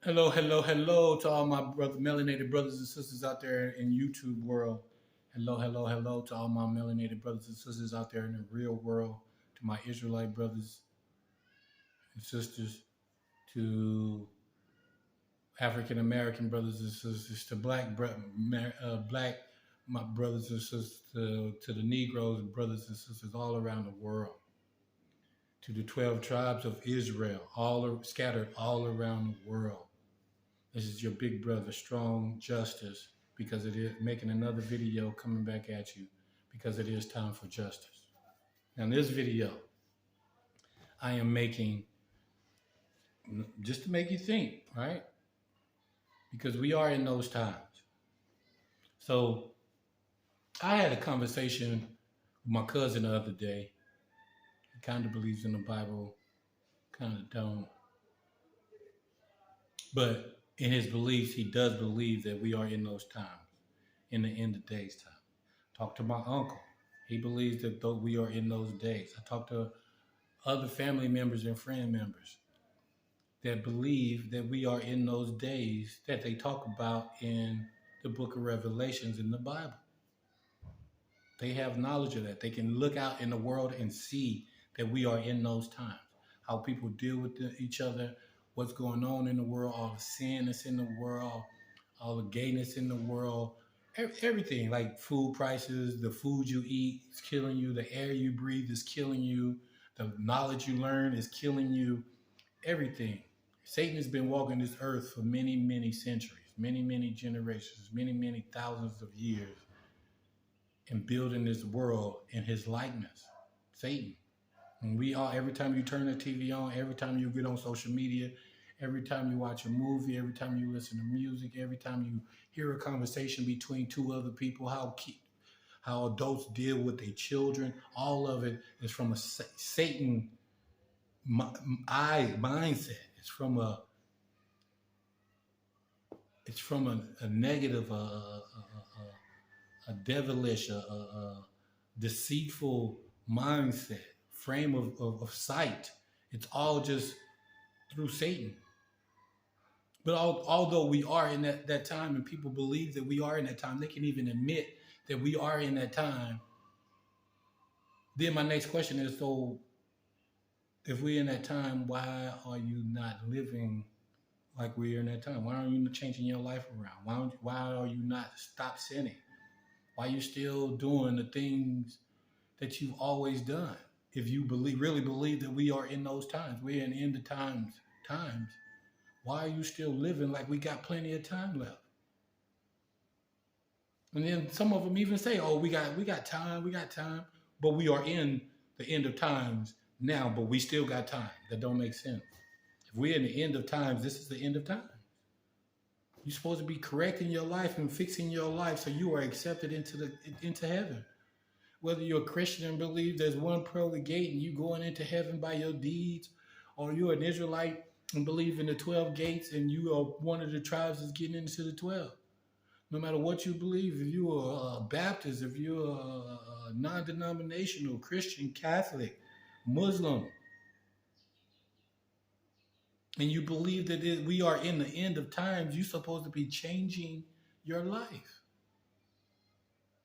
Hello, hello, hello to all my melanated brothers and sisters out there in YouTube world. Hello, hello, hello to all my melanated brothers and sisters out there in the real world. To my Israelite brothers and sisters. To African American brothers and sisters. To black my brothers and sisters. To the Negroes and brothers and sisters all around the world. To the 12 tribes of Israel, scattered all around the world. This is your big brother, Strong Justice, because it is making another video coming back at you because it is time for justice. Now, in this video, I am making just to make you think, right? Because we are in those times. So, I had a conversation with my cousin the other day. He kind of believes in the Bible, kind of don't. But in his beliefs, he does believe that we are in those times, in the end of days time. Talk to my uncle. He believes that though we are in those days. I talk to other family members and friend members that believe that we are in those days that they talk about in the book of Revelations in the Bible. They have knowledge of that. They can look out in the world and see that we are in those times. How people deal with each other, what's going on in the world, all the sin that's in the world, all the gayness in the world, everything like food prices, the food you eat is killing you, the air you breathe is killing you, the knowledge you learn is killing you, everything. Satan has been walking this earth for many, many centuries, many, many generations, many, many thousands of years, and building this world in his likeness. Satan. And we all, every time you turn the TV on, every time you get on social media, every time you watch a movie, every time you listen to music, every time you hear a conversation between two other people, how adults deal with their children, all of it is from a Satan mindset. It's from a negative, a devilish, a deceitful mindset, frame of sight. It's all just through Satan. But although we are in that time and people believe that we are in that time, they can even admit that we are in that time. Then my next question is, so if we're in that time, why are you not living like we're in that time? Why aren't you changing your life around? Why are you not stop sinning? Why are you still doing the things that you've always done? If you really believe that we are in those times, we're in the end of times, why are you still living like we got plenty of time left? And then some of them even say, oh, we got time, but we are in the end of times now, but we still got time. That don't make sense. If we're in the end of times, this is the end of time. You're supposed to be correcting your life and fixing your life so you are accepted into heaven. Whether you're a Christian and believe there's one pearly gate and you going into heaven by your deeds, or you're an Israelite and believe in the 12 gates and you are one of the tribes that's getting into the 12. No matter what you believe, if you're a Baptist, if you're a non-denominational, Christian, Catholic, Muslim, and you believe that we are in the end of times, you're supposed to be changing your life.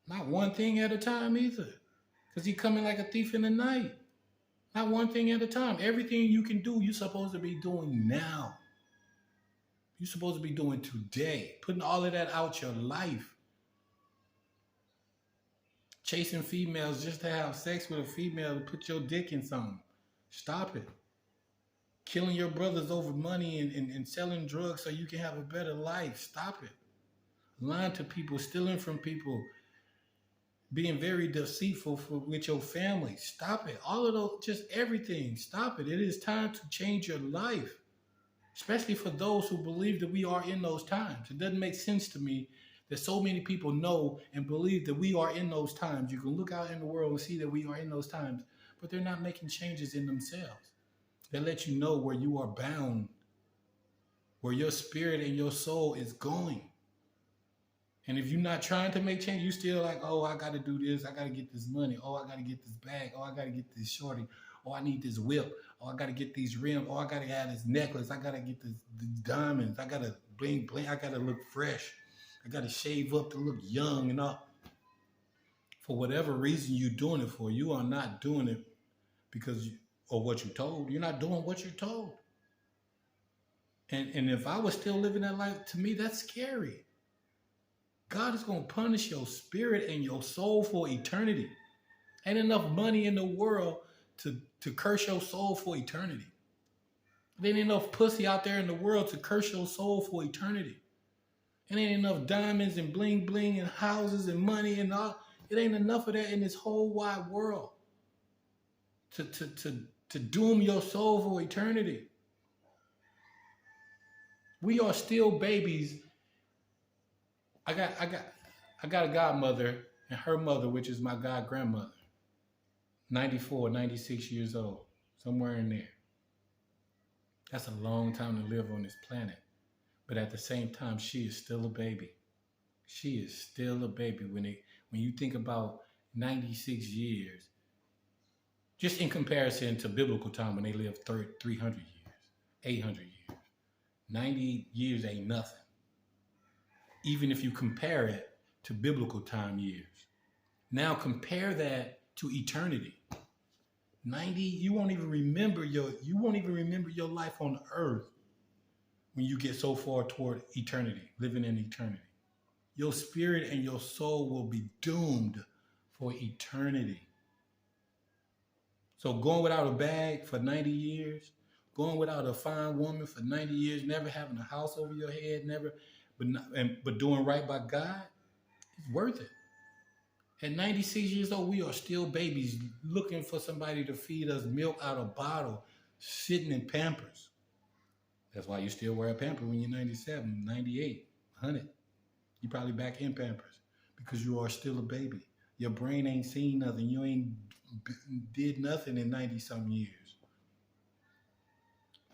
Not one thing at a time either. Because he's coming like a thief in the night. Not one thing at a time. Everything you can do, you're supposed to be doing now. You're supposed to be doing today. Putting all of that out your life. Chasing females just to have sex with a female to put your dick in something. Stop it. Killing your brothers over money and selling drugs so you can have a better life. Stop it. Lying to people, stealing from people, being very deceitful with your family. Stop it. All of those, just everything. Stop it. It is time to change your life, especially for those who believe that we are in those times. It doesn't make sense to me that so many people know and believe that we are in those times. You can look out in the world and see that we are in those times, but they're not making changes in themselves. They let you know where you are bound, where your spirit and your soul is going. And if you're not trying to make change, you still like, oh, I got to do this. I got to get this money. Oh, I got to get this bag. Oh, I got to get this shorty. Oh, I need this whip. Oh, I got to get these rims. Oh, I got to have this necklace. I got to get the diamonds. I got to bling, bling. I got to look fresh. I got to shave up to look young and all. For whatever reason you're doing it for, you are not doing it because or what you're told. You're not doing what you're told. And if I was still living that life, to me, that's scary. God is going to punish your spirit and your soul for eternity. Ain't enough money in the world to curse your soul for eternity. There ain't enough pussy out there in the world to curse your soul for eternity. It ain't enough diamonds and bling bling and houses and money and all. It ain't enough of that in this whole wide world to doom your soul for eternity. We are still babies. I got a godmother and her mother, which is my god grandmother, 94, 96 years old, somewhere in there. That's a long time to live on this planet. But at the same time, she is still a baby. She is still a baby. When you think about 96 years, just in comparison to biblical time when they lived 300 years, 800 years, 90 years ain't nothing. Even if you compare it to biblical time years. Now compare that to eternity. 90, you won't even remember your life on earth when you get so far toward eternity, living in eternity. Your spirit and your soul will be doomed for eternity. So going without a bag for 90 years, going without a fine woman for 90 years, never having a house over your head, but doing right by God, it's worth it. At 96 years old, we are still babies looking for somebody to feed us milk out of a bottle, sitting in Pampers. That's why you still wear a Pamper when you're 97, 98, 100. You probably back in Pampers because you are still a baby. Your brain ain't seen nothing. You ain't did nothing in 90-some years.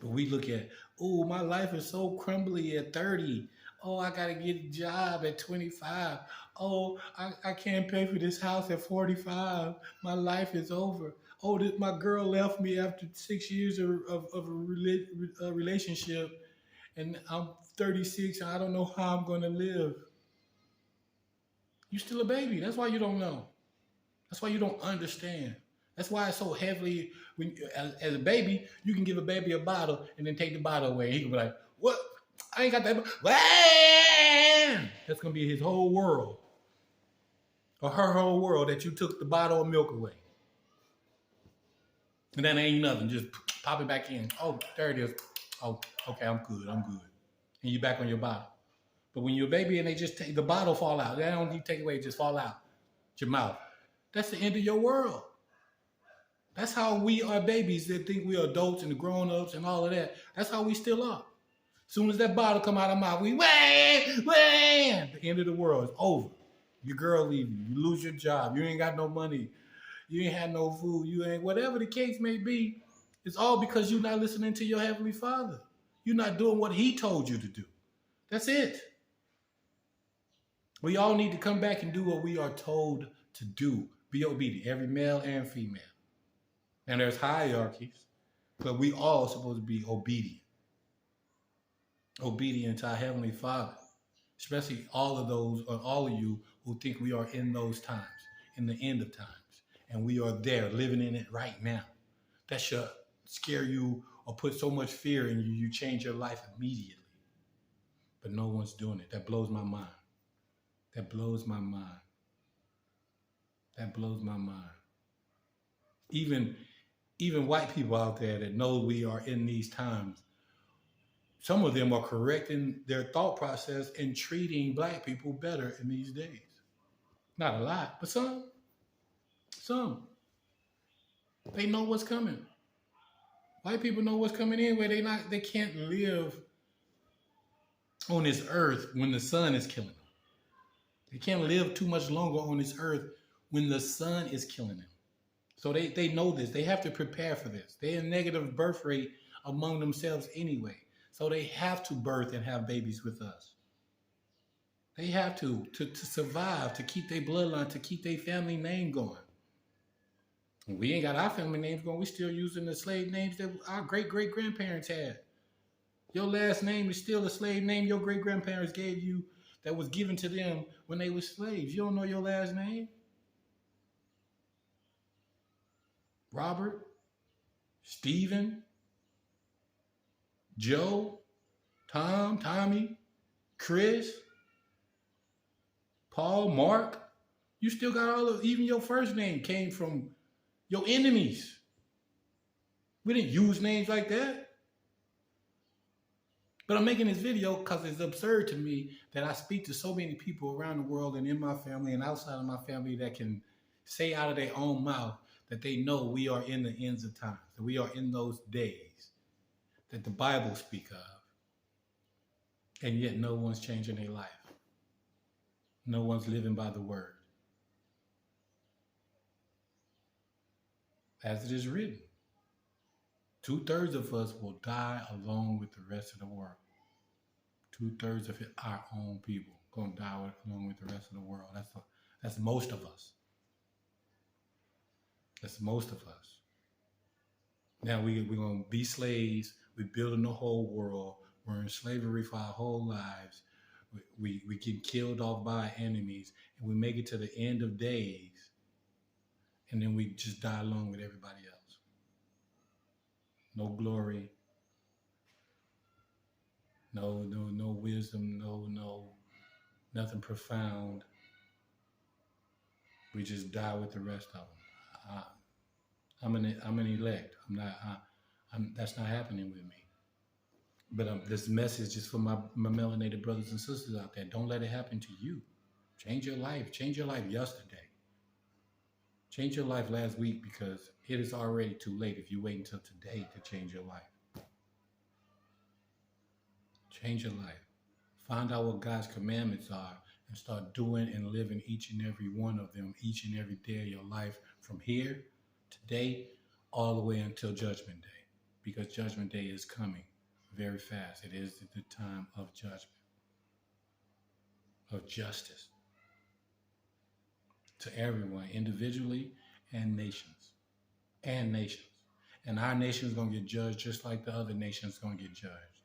But we look at, oh, my life is so crumbly at 30. Oh, I got to get a job at 25. Oh, I can't pay for this house at 45. My life is over. Oh, my girl left me after 6 years of a relationship, and I'm 36, and I don't know how I'm going to live. You're still a baby. That's why you don't know. That's why you don't understand. That's why it's so heavily, as a baby, you can give a baby a bottle and then take the bottle away. He can be like, what? I ain't got that. Wham! That's going to be his whole world. Or her whole world that you took the bottle of milk away. And that ain't nothing. Just pop it back in. Oh, there it is. Oh, okay, I'm good. And you back on your bottle. But when you're a baby and they just take the bottle fall out, they don't need to take it away, just fall out your mouth. That's the end of your world. That's how we are babies that think we are adults and the grown-ups and all of that. That's how we still are. As soon as that bottle come out of my mouth, we wham, wham. The end of the world is over. Your girl leave you. You lose your job. You ain't got no money. You ain't had no food. You ain't, whatever the case may be, it's all because you're not listening to your Heavenly Father. You're not doing what He told you to do. That's it. We all need to come back and do what we are told to do. Be obedient, every male and female. And there's hierarchies, but we all supposed to be obedient. Obedient to our Heavenly Father. Especially all of you who think we are in those times, in the end of times. And we are there, living in it right now. That should scare you or put so much fear in you, you change your life immediately. But no one's doing it. That blows my mind. That blows my mind. That blows my mind. Even white people out there that know we are in these times, some of them are correcting their thought process and treating black people better in these days. Not a lot, but some. Some. They know what's coming. White people know what's coming anyway. They can't live on this earth when the sun is killing them. They can't live too much longer on this earth when the sun is killing them. So they know this. They have to prepare for this. They're in negative birth rate among themselves anyway. So they have to birth and have babies with us. They have to survive, to keep their bloodline, to keep their family name going. We ain't got our family names going. We still using the slave names that our great-great-grandparents had. Your last name is still a slave name your great-grandparents gave you that was given to them when they were slaves. You don't know your last name? Robert, Stephen, Joe, Tom, Tommy, Chris, Paul, Mark. You still got all of, even your first name came from your enemies. We didn't use names like that. But I'm making this video because it's absurd to me that I speak to so many people around the world and in my family and outside of my family that can say out of their own mouth that they know we are in the ends of times, that we are in those days that the Bible speaks of. And yet no one's changing their life. No one's living by the word. As it is written, 2/3 of us will die along with the rest of the world. 2/3 of our own people going to die along with the rest of the world. That's most of us. That's most of us. Now we're going to be slaves. We're building the whole world. We're in slavery for our whole lives. We get killed off by our enemies, and we make it to the end of days, and then we just die along with everybody else. No glory, no wisdom, nothing profound. We just die with the rest of them. I'm an elect. That's not happening with me. But this message is for my melanated brothers and sisters out there. Don't let it happen to you. Change your life. Change your life yesterday. Change your life last week, because it is already too late if you wait until today to change your life. Change your life. Find out what God's commandments are and start doing and living each and every one of them each and every day of your life, from here, today, all the way until Judgment Day. Because Judgment Day is coming very fast. It is the time of judgment, of justice to everyone, individually and nations. And our nation is going to get judged just like the other nations going to get judged.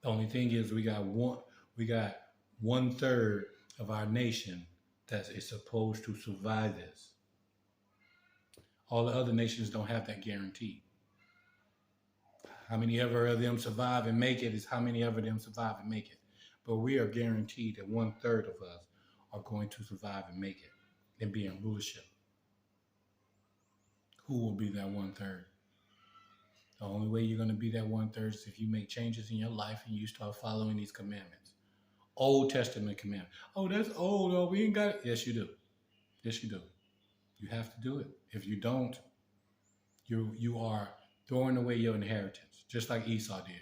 The only thing is we got 1/3 of our nation that is supposed to survive this. All the other nations don't have that guarantee. How many ever of them survive and make it is how many ever of them survive and make it. But we are guaranteed that 1/3 of us are going to survive and make it and be in rulership. Who will be that 1/3? The only way you're going to be that 1/3 is if you make changes in your life and you start following these commandments. Old Testament commandments. Oh, that's old. Oh, we ain't got it. Yes, you do. Yes, you do. You have to do it. If you don't, you are throwing away your inheritance, just like Esau did.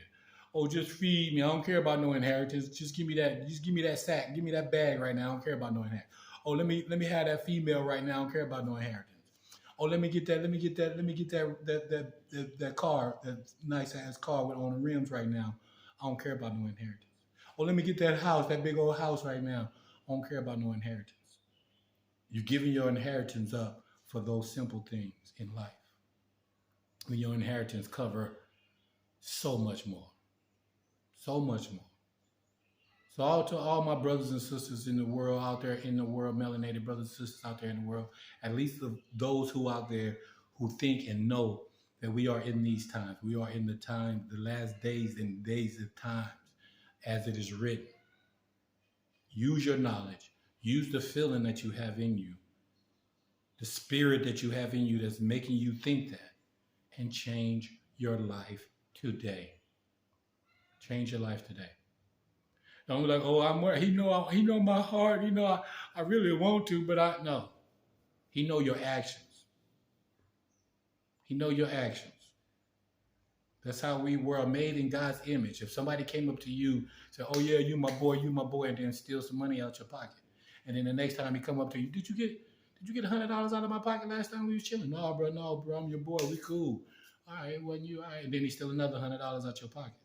Oh, just feed me. I don't care about no inheritance. Just give me that. Just give me that sack. Give me that bag right now. I don't care about no inheritance. Oh, let me have that female right now. I don't care about no inheritance. Oh, let me get that car, that nice ass car with on the rims right now. I don't care about no inheritance. Oh, let me get that house, that big old house right now. I don't care about no inheritance. You're giving your inheritance up for those simple things in life, when your inheritance cover so much more. So much more. So to all my brothers and sisters in the world, out there in the world, melanated brothers and sisters out there in the world, at least those who out there who think and know that we are in these times. We are in the time, the last days and days of times, as it is written. Use your knowledge. Use the feeling that you have in you, the spirit that you have in you that's making you think that, and change your life today. Change your life today. Don't be like, oh, I'm worried. He know my heart. I really want to, but no. He know your actions. He know your actions. That's how we were made in God's image. If somebody came up to you, said, oh yeah, you my boy, and then steal some money out your pocket, and then the next time he come up to you, did you get $100 out of my pocket last time we was chilling? No, bro, I'm your boy. We cool. All right, it wasn't you. All right, and then he steal another $100 out your pocket.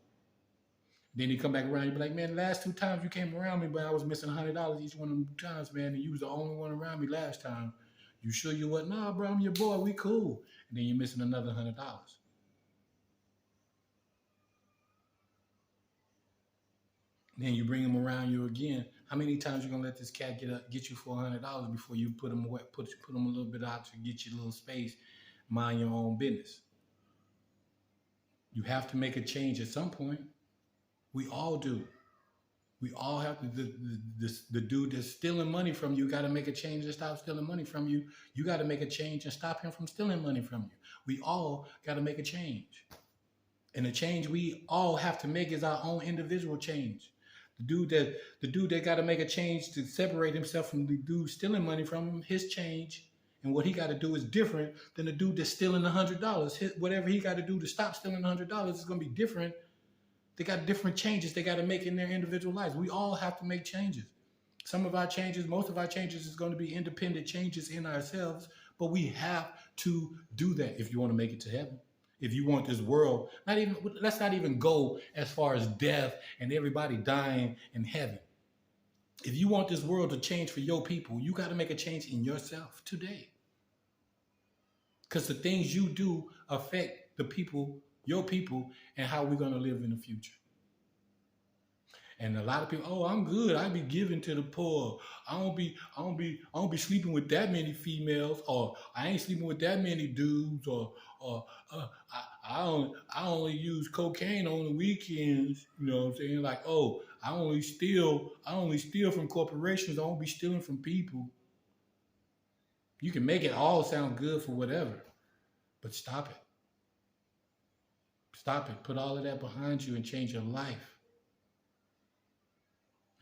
Then he come back around, you be like, man, the last 2 times you came around me, but I was missing $100 each one of them times, man, and you was the only one around me last time. You sure you what? Nah, bro, I'm your boy. We cool. And then you're missing another $100. Then you bring him around you again. How many times you gonna let this cat get you for $100 before you put him away, put him a little bit out to get you a little space, mind your own business? You have to make a change at some point. We all do. We all have to. The dude that's stealing money from you got to make a change and stop stealing money from you. You got to make a change and stop him from stealing money from you. We all got to make a change. And the change we all have to make is our own individual change. The dude that got to make a change to separate himself from the dude stealing money from him, his change and what he got to do is different than the dude that's stealing $100. Whatever he got to do to stop stealing $100 is going to be different. They got different changes they got to make in their individual lives. We all have to make changes. Some of our changes, most of our changes is going to be independent changes in ourselves, but we have to do that if you want to make it to heaven. If you want this world, let's not even go as far as death and everybody dying in heaven. If you want this world to change for your people, you got to make a change in yourself today. Because the things you do affect the people, your people, and how we're going to live in the future. And a lot of people, oh, I'm good. I be giving to the poor. I don't be sleeping with that many females, or I ain't sleeping with that many dudes, or I only use cocaine on the weekends. You know what I'm saying? Like, oh, I only steal from corporations. I don't be stealing from people. You can make it all sound good for whatever, but stop it. Stop it. Put all of that behind you and change your life.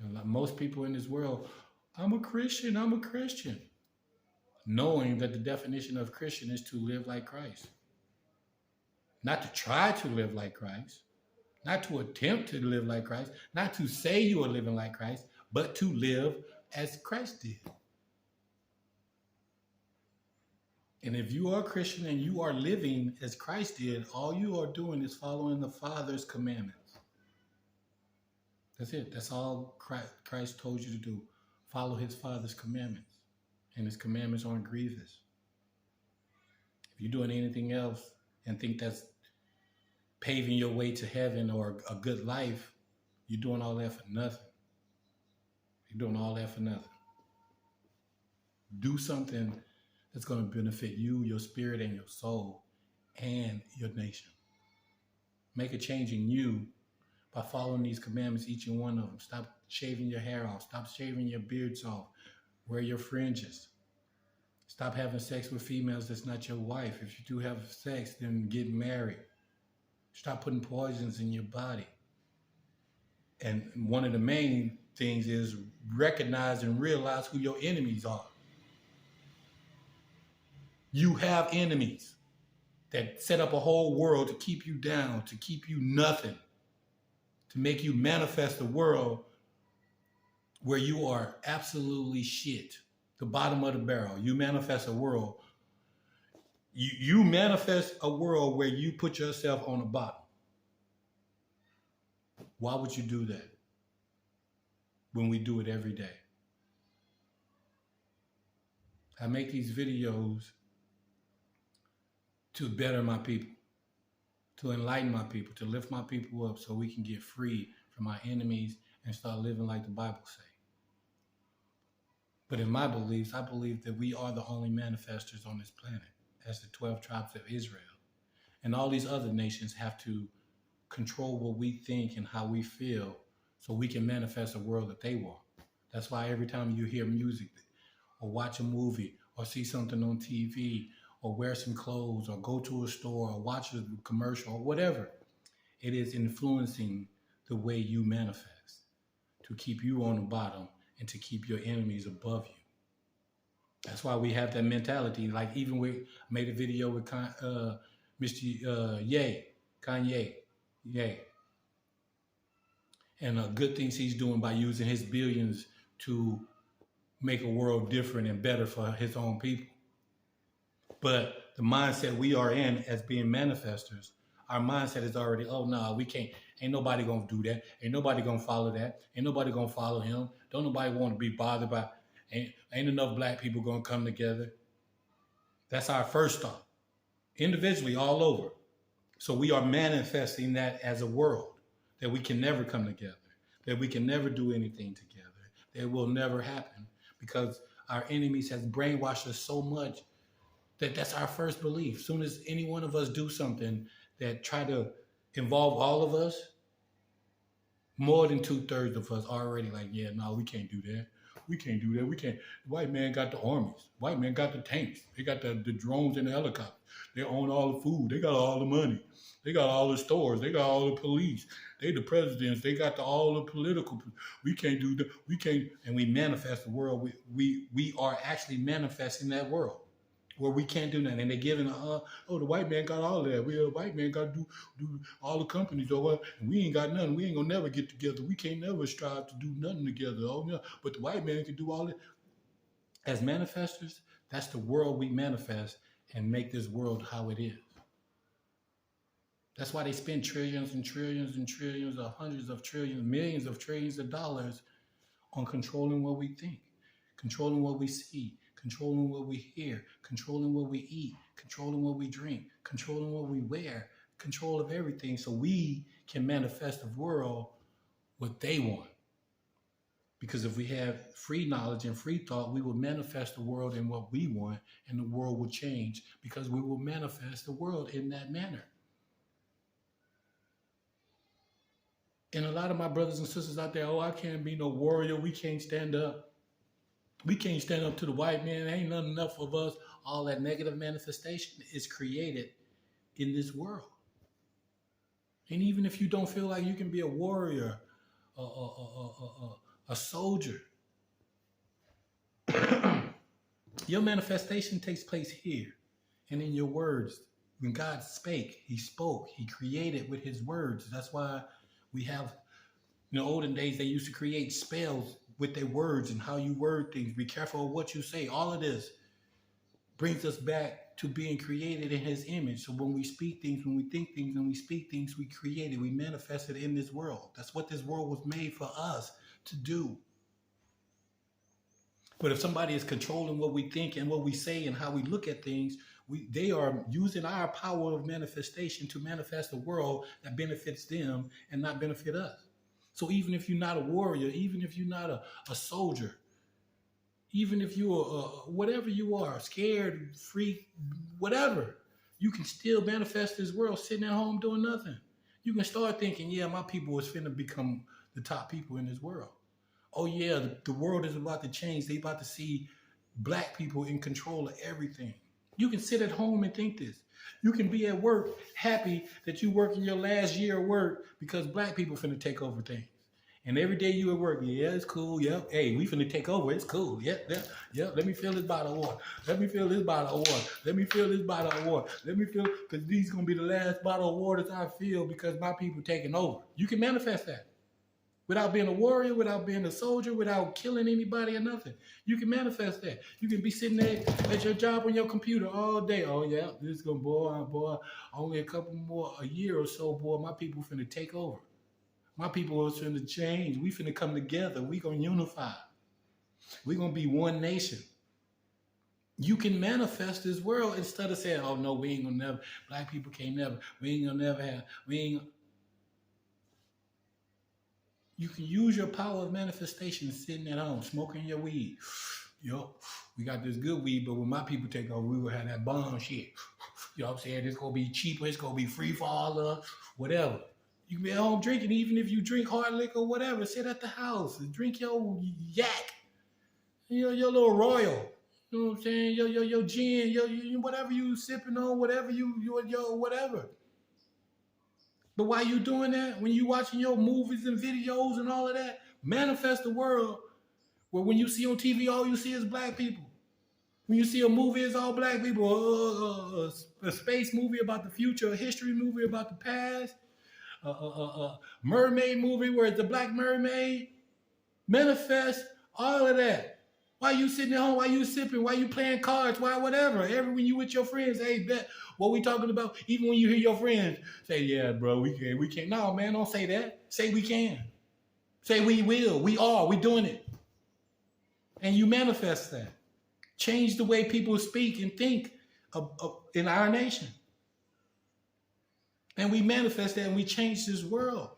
And like most people in this world, I'm a Christian. Knowing that the definition of Christian is to live like Christ. Not to try to live like Christ. Not to attempt to live like Christ. Not to say you are living like Christ, but to live as Christ did. And if you are a Christian and you are living as Christ did, all you are doing is following the Father's commandments. That's it. That's all Christ told you to do. Follow his Father's commandments. And his commandments aren't grievous. If you're doing anything else and think that's paving your way to heaven or a good life, you're doing all that for nothing. You're doing all that for nothing. Do something that's going to benefit you, your spirit, and your soul, and your nation. Make a change in you by following these commandments, each and one of them. Stop shaving your hair off. Stop shaving your beards off. Wear your fringes. Stop having sex with females that's not your wife. If you do have sex, then get married. Stop putting poisons in your body. And one of the main things is recognize and realize who your enemies are. You have enemies that set up a whole world to keep you down, to keep you nothing, to make you manifest a world where you are absolutely shit, the bottom of the barrel. You manifest a world. You manifest a world where you put yourself on the bottom. Why would you do that when we do it every day? I make these videos to better my people, to enlighten my people, to lift my people up so we can get free from our enemies and start living like the Bible says. But in my beliefs, I believe that we are the only manifestors on this planet as the 12 tribes of Israel. And all these other nations have to control what we think and how we feel so we can manifest a world that they want. That's why every time you hear music or watch a movie or see something on TV or wear some clothes or go to a store or watch a commercial or whatever, it is influencing the way you manifest to keep you on the bottom and to keep your enemies above you. That's why we have that mentality. Like even we made a video with Mr. Kanye. And good things he's doing by using his billions to make a world different and better for his own people. But the mindset we are in as being manifestors, our mindset is already, oh, no, we can't. Ain't nobody going to do that. Ain't nobody going to follow that. Ain't nobody going to follow him. Don't nobody want to be bothered by, ain't enough black people going to come together. That's our first thought, individually all over. So we are manifesting that as a world, that we can never come together, that we can never do anything together, that will never happen because our enemies has brainwashed us so much that that's our first belief. Soon as any one of us do something that try to involve all of us, more than 2/3 of us already like, yeah, no, we can't do that. We can't do that. We can't. The white man got the armies. White man got the tanks. They got the drones and the helicopters. They own all the food. They got all the money. They got all the stores. They got all the police. They the presidents. They got all the political. We can't do that. We can't. And we manifest the world. We are actually manifesting that world where we can't do nothing. And they're giving, oh, the white man got all of that. The white man got to do all the companies over, and we ain't got nothing. We ain't gonna never get together. We can't never strive to do nothing together. Oh no, but the white man can do all it. As manifestors, that's the world we manifest and make this world how it is. That's why they spend trillions and trillions and trillions of hundreds of trillions, millions of trillions of dollars on controlling what we think, controlling what we see, controlling what we hear, controlling what we eat, controlling what we drink, controlling what we wear, control of everything so we can manifest the world what they want. Because if we have free knowledge and free thought, we will manifest the world in what we want, and the world will change because we will manifest the world in that manner. And a lot of my brothers and sisters out there, oh, I can't be no warrior. We can't stand up. We can't stand up to the white man. There ain't nothing enough of us. All that negative manifestation is created in this world. And even if you don't feel like you can be a warrior, a soldier, your manifestation takes place here and in your words. When God spake, he spoke, he created with his words. That's why we have, in the olden days, they used to create spells with their words and how you word things. Be careful of what you say. All of this brings us back to being created in his image. So when we speak things, when we think things, when we speak things, we create it. We manifest it in this world. That's what this world was made for us to do. But if somebody is controlling what we think and what we say and how we look at things, they are using our power of manifestation to manifest a world that benefits them and not benefit us. So even if you're not a warrior, even if you're not a soldier, even if you're whatever you are, scared, freak, whatever, you can still manifest this world sitting at home doing nothing. You can start thinking, yeah, my people is finna become the top people in this world. Oh yeah, the world is about to change. They about to see black people in control of everything. You can sit at home and think this. You can be at work happy that you work in your last year of work because black people finna take over things. And every day you at work, yeah, it's cool. Yep. Hey, we finna take over. It's cool. Yep. Let me fill this bottle of water. Let me fill this bottle of water. Let me fill this bottle of water. Let me fill, because these gonna be the last bottle of waters I fill because my people taking over. You can manifest that. Without being a warrior, without being a soldier, without killing anybody or nothing. You can manifest that. You can be sitting there at your job on your computer all day. Oh, yeah, this is going to, boy, only a couple more, a year or so, boy, my people finna take over. My people are finna change. We finna come together. We going to unify. We going to be one nation. You can manifest this world instead of saying, oh, no, we ain't going to never, black people can't never, we ain't going to never have, we ain't. You can use your power of manifestation sitting at home, smoking your weed. Yo, we got this good weed, but when my people take over, we will have that bomb shit. You know what I'm saying? It's going to be cheaper. It's going to be free for all of us, whatever. You can be at home drinking, even if you drink hard liquor or whatever. Sit at the house and drink your yak, your little royal. You know what I'm saying? Your gin, your whatever you sipping on, whatever your whatever. But while you doing that, when you watching your movies and videos and all of that, manifest the world where when you see on TV, all you see is black people. When you see a movie, it's all black people. A space movie about the future, a history movie about the past, a mermaid movie where it's a black mermaid. Manifest all of that. Why you sitting at home? Why you sipping? Why you playing cards? Why whatever? When you with your friends, hey, bet what we talking about. Even when you hear your friends say, yeah, bro, we can't. No, man, don't say that. Say we can. Say we will. We are. We doing it. And you manifest that. Change the way people speak and think in our nation. And we manifest that and we change this world.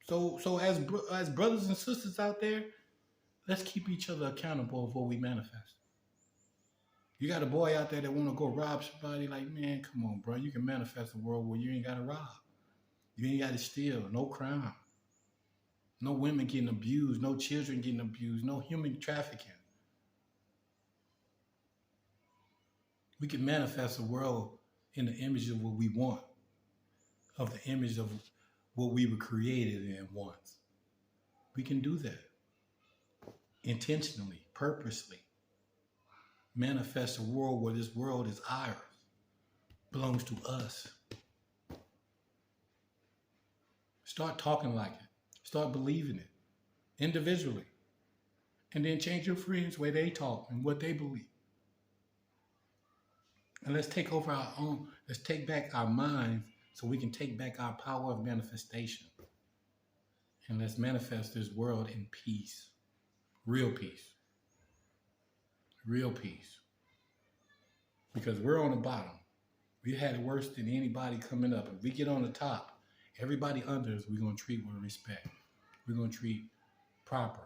So as brothers and sisters out there, let's keep each other accountable of what we manifest. You got a boy out there that want to go rob somebody, like, man, come on, bro. You can manifest a world where you ain't got to rob. You ain't got to steal. No crime. No women getting abused. No children getting abused. No human trafficking. We can manifest a world in the image of what we want, of the image of what we were created in once. We can do that intentionally, purposely. Manifest a world where this world is ours, belongs to us. Start talking like it. Start believing it individually. And then change your friends' way they talk and what they believe. And let's take over our own, let's take back our minds so we can take back our power of manifestation. And let's manifest this world in peace. Real peace. Real peace. Because we're on the bottom. We had it worse than anybody coming up. If we get on the top, everybody under us, we're going to treat with respect. We're going to treat proper.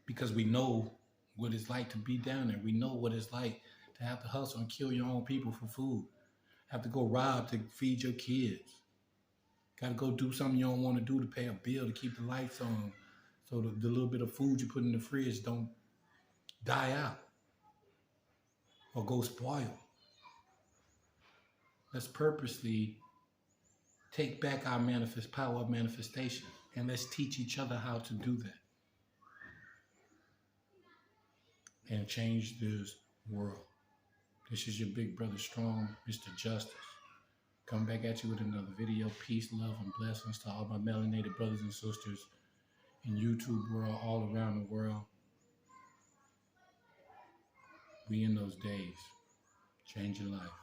Because we know what it's like to be down there. We know what it's like to have to hustle and kill your own people for food. Have to go rob to feed your kids. Got to go do something you don't want to do to pay a bill to keep the lights on. So the little bit of food you put in the fridge don't die out or go spoil. Let's purposely take back our power of manifestation, and let's teach each other how to do that and change this world. This is your big brother Strong, Mr. Justice. Come back at you with another video. Peace, love, and blessings to all my melanated brothers and sisters in YouTube world, all around the world. We in those days. Change your life.